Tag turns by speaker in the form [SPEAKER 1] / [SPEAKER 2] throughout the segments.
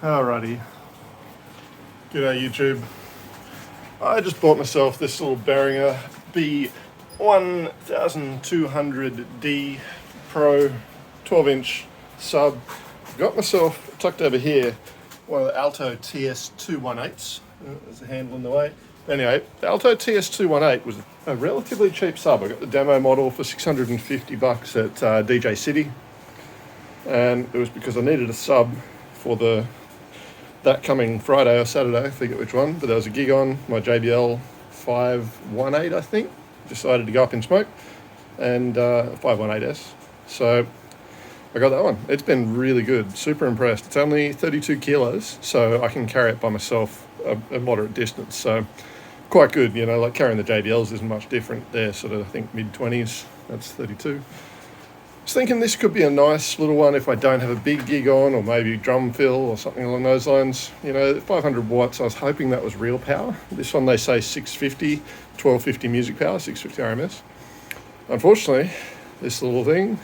[SPEAKER 1] Alrighty. G'day YouTube. I just bought myself this little Behringer B1200D-Pro 12-inch sub. Got myself tucked over here one of the Alto TS318s. There's a handle in the way. Anyway, the Alto TS318 was a relatively cheap sub. I got the demo model for $650 at DJ City, and it was because I needed a sub for that coming Friday or Saturday, I forget which one, but there was a gig on my JBL 518, I think. Decided to go up in smoke, and 518S. So I got that one. It's been really good, super impressed. It's only 32 kilos, so I can carry it by myself a moderate distance. So quite good, you know, like carrying the JBLs isn't much different. They're sort of, I think, mid-20s, that's 32. I was thinking this could be a nice little one if I don't have a big gig on, or maybe drum fill or something along those lines. You know, 500 watts, I was hoping that was real power. This one they say 650, 1250 music power, 650 RMS. Unfortunately, this little thing,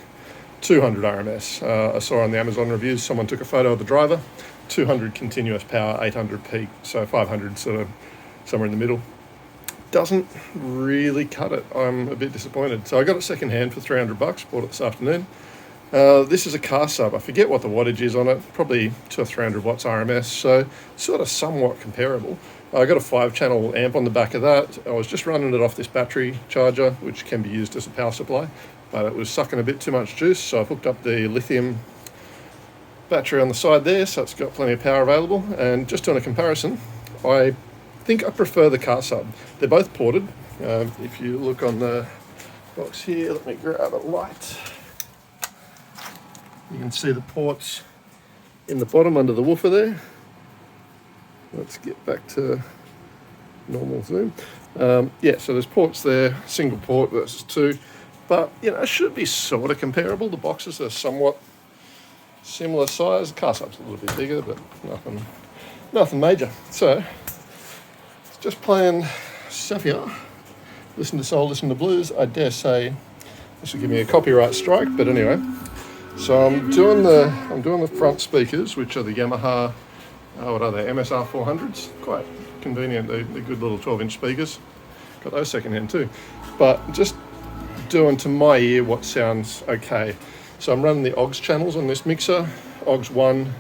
[SPEAKER 1] 200 RMS. I saw on the Amazon reviews, someone took a photo of the driver, 200 continuous power, 800 peak, so 500 sort of somewhere in the middle. Doesn't really cut it. I'm a bit disappointed. So I got it second hand for $300, bought it this afternoon. This is a car sub. I forget what the wattage is on it, probably 200 or 300 watts RMS, so sort of somewhat comparable. I got a 5-channel amp on the back of that. I was just running it off this battery charger, which can be used as a power supply, but it was sucking a bit too much juice, so I hooked up the lithium battery on the side there, so it's got plenty of power available. And just doing a comparison, I think I prefer the car sub. They're both ported. If you look on the box here, let me grab a light. You can see the ports in the bottom under the woofer there. Let's get back to normal zoom. Yeah, so there's ports there, single port versus two, but you know, it should be sort of comparable. The boxes are somewhat similar size. The car sub's a little bit bigger, but nothing major. So just playing stuff here. Listen to soul, listen to blues. I dare say this will give me a copyright strike, but anyway. So I'm doing the front speakers, which are the Yamaha, what are they, MSR 400s. Quite convenient. They're good little 12-inch speakers. Got those secondhand too. But just doing to my ear what sounds okay. So I'm running the AUX channels on this mixer. AUX 1, let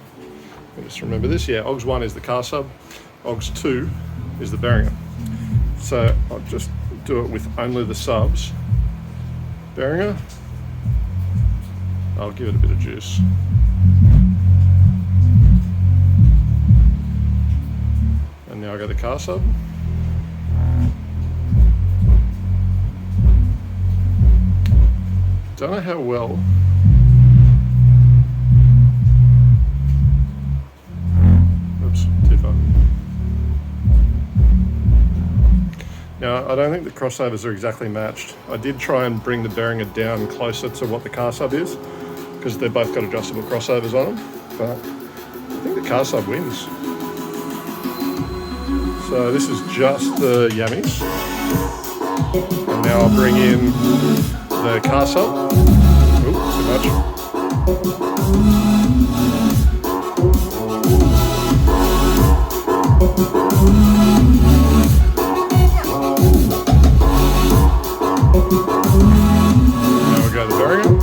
[SPEAKER 1] me just remember this. Yeah, AUX 1 is the car sub. AUX 2 is the Behringer. So I'll just do it with only the subs. Behringer. I'll give it a bit of juice. And now I got the car sub. Don't know how well. Oops, too far. Now, I don't think the crossovers are exactly matched. I did try and bring the Behringer down closer to what the car sub is, because they've both got adjustable crossovers on them, but I think the car sub wins. So this is just the yammies. And now I'll bring in the car sub. Ooh, too much. Now we go to the Behringer.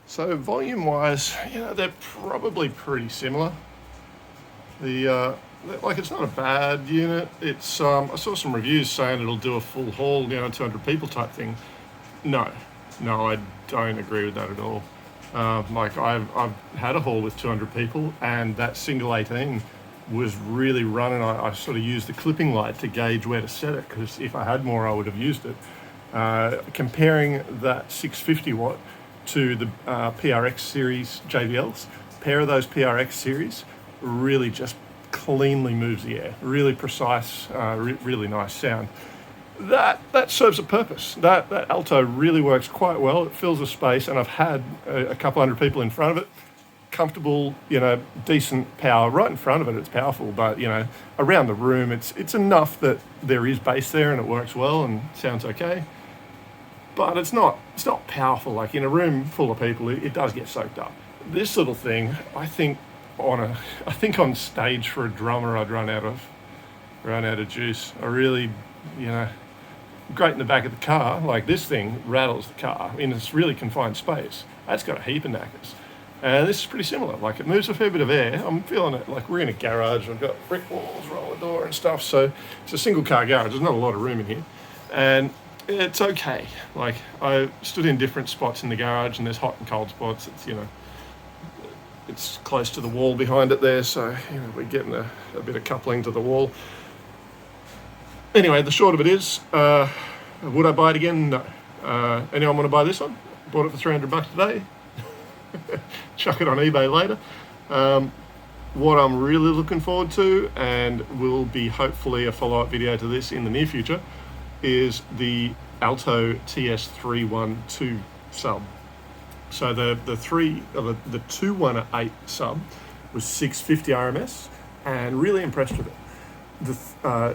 [SPEAKER 1] So volume-wise, you know, they're probably pretty similar. Like, it's not a bad unit. It's I saw some reviews saying it'll do a full haul, you know, 200 people type thing. No, I don't agree with that at all. Like I've had a hall with 200 people, and that single 18 was really running. I sort of used the clipping light to gauge where to set it, because if I had more I would have used it. Comparing that 650 watt to the PRX series JBLs, a pair of those PRX series really just cleanly moves the air, really precise, really nice sound. That serves a purpose. That Alto really works quite well. It fills a space, and I've had a couple hundred people in front of it. Comfortable, decent power right in front of it. It's powerful, but around the room, it's enough that there is bass there and it works well and sounds okay. But it's not powerful. Like in a room full of people, it does get soaked up. This little thing, I think on stage for a drummer, I'd run out of juice. I really, great in the back of the car. Like this thing rattles the car in this really confined space. That's got a heap of knackers. And this is pretty similar. Like it moves a fair bit of air. I'm feeling it. Like we're in a garage. I've got brick walls, roller door and stuff. So it's a single car garage. There's not a lot of room in here. And it's okay. Like I stood in different spots in the garage, and there's hot and cold spots. It's, it's close to the wall behind it there. So, we're getting a bit of coupling to the wall. Anyway, the short of it is, would I buy it again? No. Anyone want to buy this one? Bought it for $300 today. Chuck it on eBay later. What I'm really looking forward to, and will be hopefully a follow-up video to this in the near future, is the Alto TS312 sub. So the 218 sub was 650 RMS, and really impressed with it.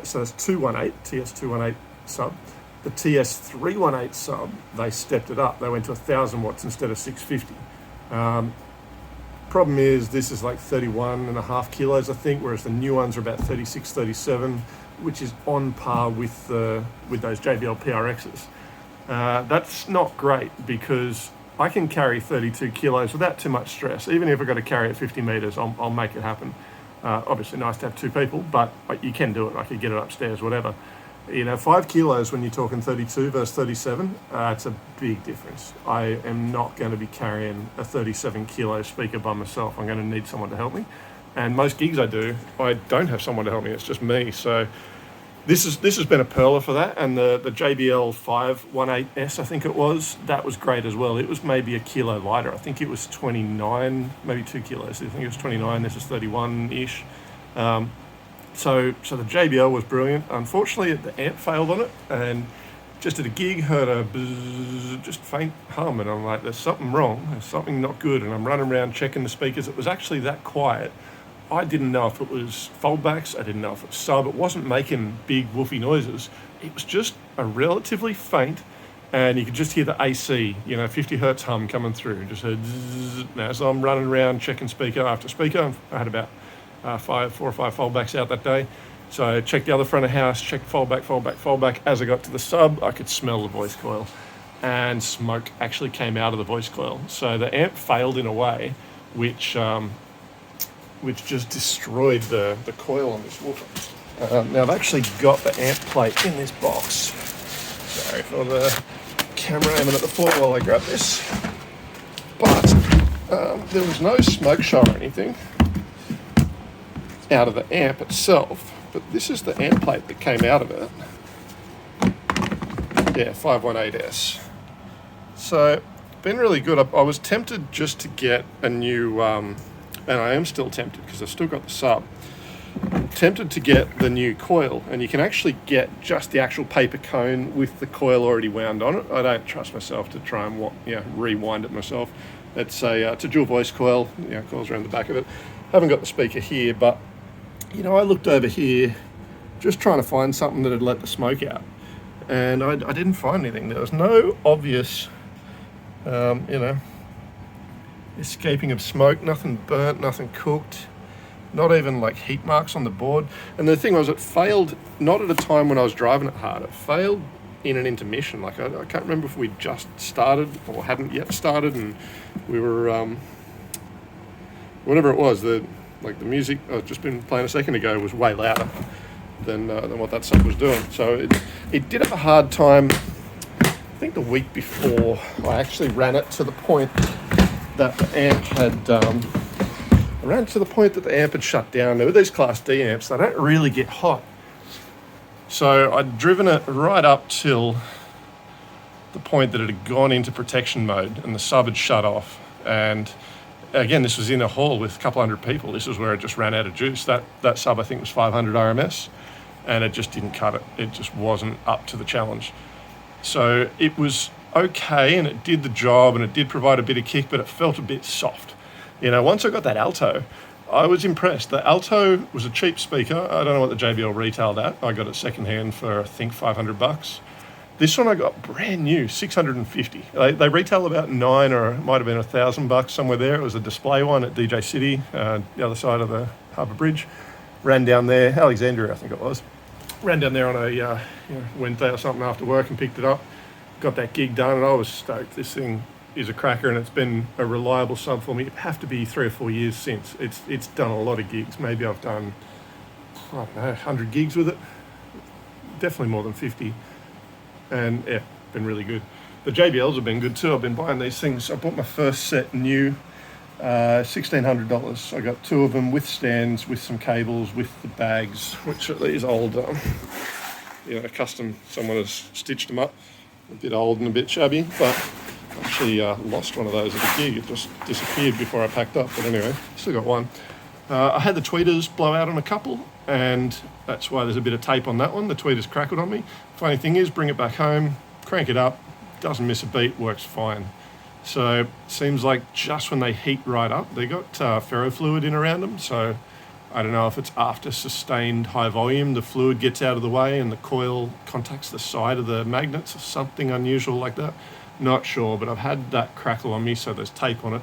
[SPEAKER 1] So it's 218 TS218 sub. The TS318 sub, they stepped it up. They went to 1,000 watts instead of 650. Problem is, this is like 31.5 kilos, I think, whereas the new ones are about 36, 37, which is on par with those JBL PRXs. That's not great, because I can carry 32 kilos without too much stress. Even if I've got to carry it 50 meters, I'll make it happen. Obviously nice to have two people, but you can do it. I could get it upstairs, whatever. 5 kilos when you're talking 32 versus 37, it's a big difference. I am not going to be carrying a 37 kilo speaker by myself. I'm going to need someone to help me. And most gigs I do, I don't have someone to help me. It's just me. So this has been a pearler for that. And the JBL 518S, I think it was, that was great as well. It was maybe a kilo lighter. I think it was 29, maybe 2 kilos. I think it was 29. This is 31-ish. So the JBL was brilliant. Unfortunately, the amp failed on it, and just at a gig, heard a bzzz, just faint hum, and I'm like, there's something wrong, there's something not good, and I'm running around checking the speakers. It was actually that quiet. I didn't know if it was foldbacks, I didn't know if it was sub, it wasn't making big woofy noises. It was just a relatively faint, and you could just hear the AC, 50 hertz hum coming through. Just heard zzz. Now, so I'm running around checking speaker after speaker. I had about 4 or 5 foldbacks out that day. So I checked the other front of house, checked foldback. As I got to the sub, I could smell the voice coil, and smoke actually came out of the voice coil. So the amp failed in a way which just destroyed the coil on this woofer. Now I've actually got the amp plate in this box. Sorry for the camera aiming at the floor while I grab this. But there was no smoke show or anything out of the amp itself, but this is the amp plate that came out of it. Yeah, 518S. So, been really good. I was tempted just to get a new, and I am still tempted because I've still got the sub, tempted to get the new coil, and you can actually get just the actual paper cone with the coil already wound on it. I don't trust myself to try and rewind it myself. It's a dual voice coil, coils around the back of it. Haven't got the speaker here, but I looked over here just trying to find something that had let the smoke out, and I didn't find anything. There was no obvious, escaping of smoke, nothing burnt, nothing cooked, not even like heat marks on the board. And the thing was, it failed not at a time when I was driving it hard. It failed in an intermission. Like I can't remember if we'd just started or hadn't yet started, and we were, whatever it was, the music I've just been playing a second ago was way louder than what that sub was doing. So it did have a hard time. I think the week before I actually ran it to the point that the amp had, I ran to the point that the amp had shut down. Now with these Class D amps, they don't really get hot. So I'd driven it right up till the point that it had gone into protection mode and the sub had shut off. And again, this was in a hall with a couple hundred people. This is where it just ran out of juice. That sub, I think, was 500 RMS, and it just didn't cut it. It just wasn't up to the challenge. So it was okay, and it did the job, and it did provide a bit of kick, but it felt a bit soft. You know, once I got that Alto, I was impressed. The Alto was a cheap speaker. I don't know what the JBL retailed at. I got it secondhand for, I think, $500. This one I got brand new, $650. They retail about $9, or it might have been $1,000 somewhere there. It was a display one at DJ City, the other side of the Harbour Bridge. Ran down there, Alexandria I think it was. Ran down there on a Wednesday or something after work and picked it up. Got that gig done, and I was stoked. This thing is a cracker, and it's been a reliable sub for me. It have to be 3 or 4 years since. It's done a lot of gigs. Maybe I've done, I don't know, 100 gigs with it. Definitely more than 50. And yeah, been really good. The JBLs have been good too. I've been buying these things. I bought my first set new, $1,600. I got 2 of them with stands, with some cables, with the bags, which are these old, custom, someone has stitched them up. A bit old and a bit shabby, but I actually lost one of those at a gig. It just disappeared before I packed up, but anyway, still got one. I had the tweeters blow out on a couple, and that's why there's a bit of tape on that one. The tweeters crackled on me. Funny thing is, bring it back home, crank it up, doesn't miss a beat, works fine. So seems like just when they heat right up, they got ferrofluid in around them, so I don't know if it's after sustained high volume, the fluid gets out of the way and the coil contacts the side of the magnets or something unusual like that. Not sure, but I've had that crackle on me, so there's tape on it.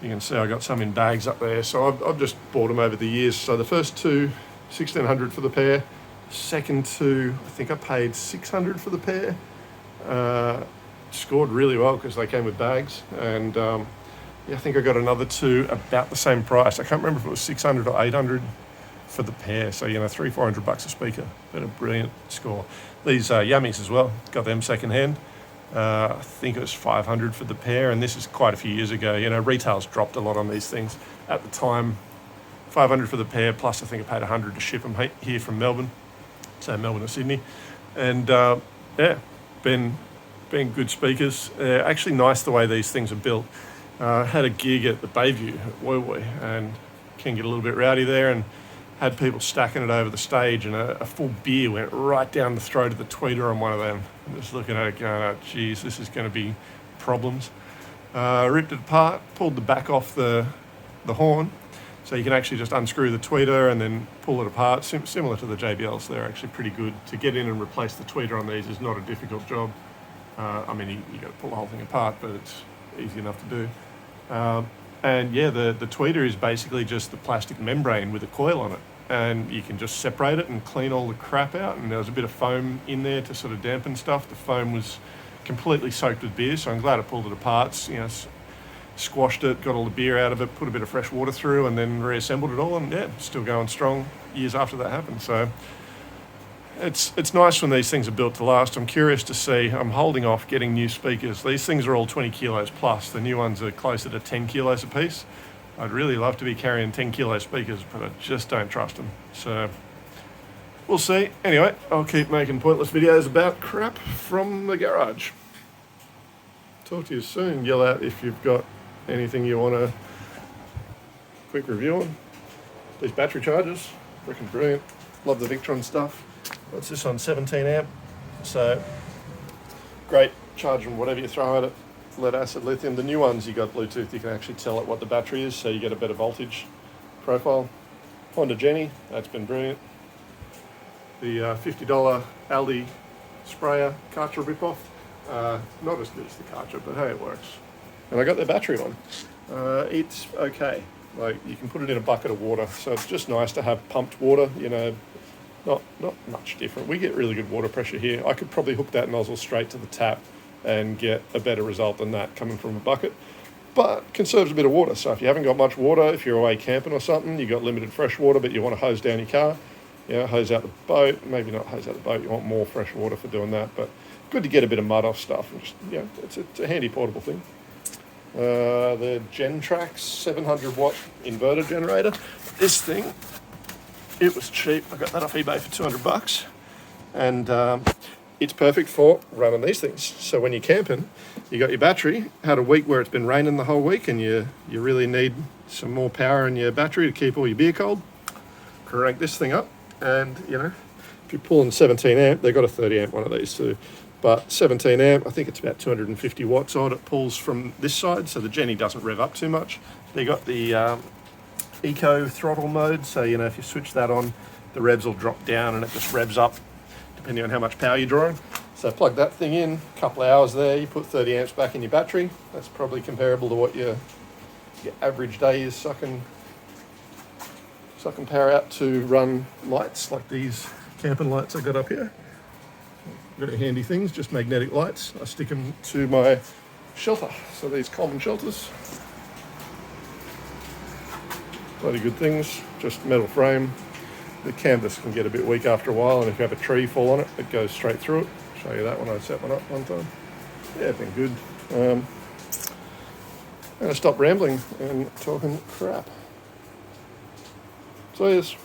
[SPEAKER 1] You can see I got some in bags up there, so I've just bought them over the years. So the first 2, $1,600 for the pair. Second 2, I think I paid $600 for the pair. Scored really well because they came with bags, and I think I got another 2 about the same price. I can't remember if it was $600 or $800 for the pair. So $300-400 a speaker. Been a brilliant score. These Yummies as well. Got them secondhand. I think it was $500 for the pair, and this is quite a few years ago. Retail's dropped a lot on these things. At the time, $500 for the pair, plus I think I paid $100 to ship them here from Melbourne, so Melbourne to Sydney. And been good speakers. Actually nice the way these things are built. Had a gig at the Bayview at Woi Woi, and can get a little bit rowdy there, and had people stacking it over the stage, and a full beer went right down the throat of the tweeter on one of them. I'm just looking at it going, oh geez, this is going to be problems. Ripped it apart, pulled the back off the horn, so you can actually just unscrew the tweeter and then pull it apart. Similar to the JBLs, they're actually pretty good. To get in and replace the tweeter on these is not a difficult job. You got to pull the whole thing apart, but it's easy enough to do. The tweeter is basically just the plastic membrane with a coil on it, and you can just separate it and clean all the crap out. And there was a bit of foam in there to sort of dampen stuff. The foam was completely soaked with beer, so I'm glad I pulled it apart. Squashed it, got all the beer out of it, put a bit of fresh water through, and then reassembled it all, and still going strong years after that happened. So it's nice when these things are built to last. I'm curious to see. I'm holding off getting new speakers. These things are all 20 kilos plus. The new ones are closer to 10 kilos a piece. I'd really love to be carrying 10 kilo speakers, but I just don't trust them. So we'll see. Anyway, I'll keep making pointless videos about crap from the garage. Talk to you soon. Yell out if you've got anything you want a quick review on. These battery chargers, freaking brilliant. Love the Victron stuff. What's this on? 17 amp. So great, charging whatever you throw at it. Lead acid lithium. The new ones, you got Bluetooth, you can actually tell it what the battery is, so you get a better voltage profile. Honda Jenny, that's been brilliant. The $50 Aldi sprayer Karcher ripoff. Not as good as the Karcher, but hey, it works. And I got their battery one. It's okay. You can put it in a bucket of water, so it's just nice to have pumped water, not much different. We get really good water pressure here. I could probably hook that nozzle straight to the tap and get a better result than that coming from a bucket, but conserves a bit of water. So if you haven't got much water, if you're away camping or something, you got limited fresh water, but you want to hose down your car, hose out the boat, maybe not hose out the boat, you want more fresh water for doing that, but good to get a bit of mud off stuff. And just, it's a handy portable thing. the Gentrax 700 watt inverter generator. This thing, it was cheap. I got that off eBay for 200 bucks. And it's perfect for running these things. So when you're camping, you got your battery, had a week where it's been raining the whole week and you really need some more power in your battery to keep all your beer cold, crank this thing up. And you know, if you're pulling 17 amp, they've got a 30 amp one of these too. But 17 amp, I think it's about 250 watts odd. It pulls from this side, so the Jenny doesn't rev up too much. They got the eco throttle mode, so you know, if you switch that on, the revs will drop down and it just revs up depending on how much power you're drawing. So plug that thing in, a couple of hours there, you put 30 amps back in your battery. That's probably comparable to what your average day is sucking power out to run lights like these camping lights I got up here. Very handy things, just magnetic lights. I stick them to my shelter. So these common shelters, bloody good things, just metal frame. The canvas can get a bit weak after a while, and if you have a tree fall on it, it goes straight through it. I'll show you that when I set one up one time. Yeah, been good. I'm going to stop rambling and talking crap. So yes.